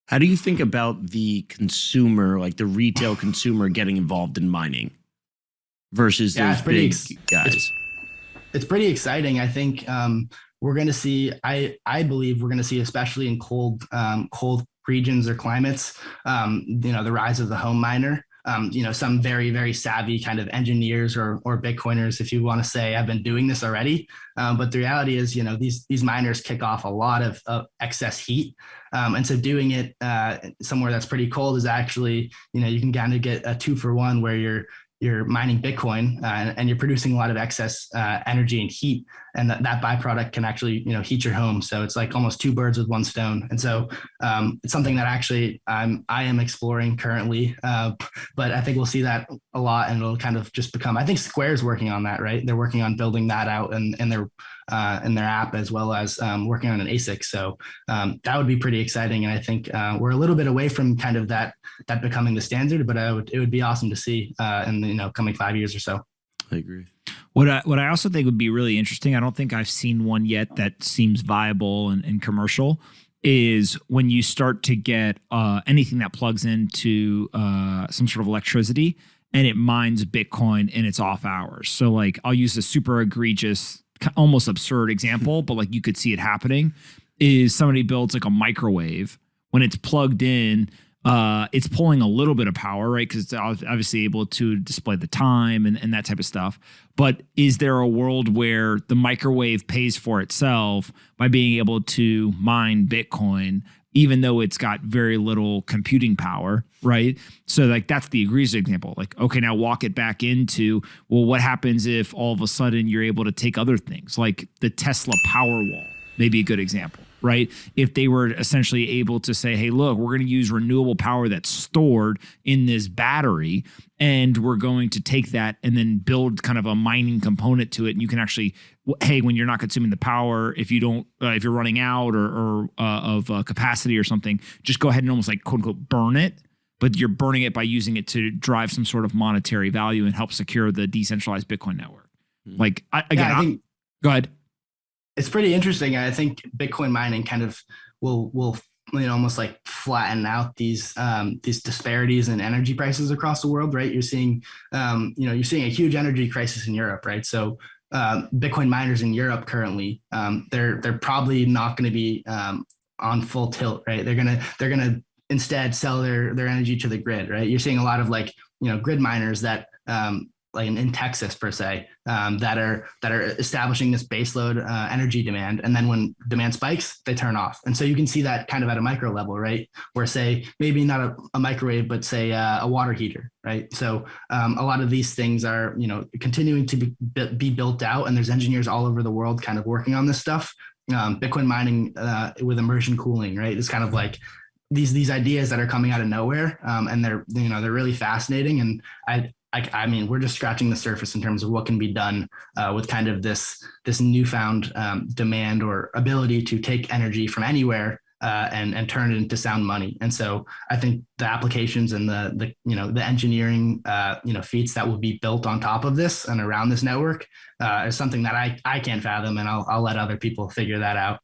How do you think about the consumer, like the retail consumer getting involved in mining versus Yeah, those big it's guys? it's pretty exciting. I think we're going to see. I believe we're going to see, especially in cold regions or climates, the rise of the home miner. Some very very savvy kind of engineers or Bitcoiners, if you want to say, have been doing this already. But the reality is, these miners kick off a lot of excess heat, and so doing it somewhere that's pretty cold is actually, you can kind of get a two for one where you're mining Bitcoin and you're producing a lot of excess energy and heat, and that byproduct can actually heat your home. So it's like almost two birds with one stone. And so it's something that actually I am exploring currently, but I think we'll see that a lot, and it'll kind of just become. I think Square's working on that, right? They're working on building that out in their app, as well as working on an ASIC. So that would be pretty exciting, and I think we're a little bit away from kind of that becoming the standard, but it would be awesome to see in the coming 5 years or so. I agree. What I also think would be really interesting, I don't think I've seen one yet that seems viable and commercial, is when you start to get anything that plugs into some sort of electricity and it mines Bitcoin in its off hours. So like I'll use a super egregious, almost absurd example, but like you could see it happening, is somebody builds like a microwave. When it's plugged in, it's pulling a little bit of power, right? Because it's obviously able to display the time and that type of stuff. But is there a world where the microwave pays for itself by being able to mine Bitcoin, even though it's got very little computing power, right? So like that's the egregious example. Like, okay, now walk it back into, well, what happens if all of a sudden you're able to take other things like the Tesla Powerwall, maybe a good example, right? If they were essentially able to say, hey, look, we're going to use renewable power that's stored in this battery, and we're going to take that and then build kind of a mining component to it. And you can actually, hey, when you're not consuming the power, if you don't, if you're running out or of capacity or something, just go ahead and almost like quote unquote burn it. But you're burning it by using it to drive some sort of monetary value and help secure the decentralized Bitcoin network. Like, I think go ahead. it's pretty interesting. I think Bitcoin mining kind of will almost like flatten out these disparities in energy prices across the world, right? You're seeing a huge energy crisis in Europe, right? So Bitcoin miners in Europe currently, they're probably not going to be on full tilt, right? They're gonna instead sell their energy to the grid, right? You're seeing a lot of like grid miners that like in Texas per se, that are establishing this baseload energy demand, and then when demand spikes, they turn off. And so you can see that kind of at a micro level, right? Where say maybe not a microwave, but say a water heater, right? So a lot of these things are continuing to be built out, and there's engineers all over the world kind of working on this stuff. Bitcoin mining with immersion cooling, right? It's kind of like these ideas that are coming out of nowhere, and they're really fascinating. And I mean, we're just scratching the surface in terms of what can be done with kind of this newfound demand or ability to take energy from anywhere and turn it into sound money. And so I think the applications and the engineering feats that will be built on top of this and around this network is something that I can't fathom, and I'll let other people figure that out.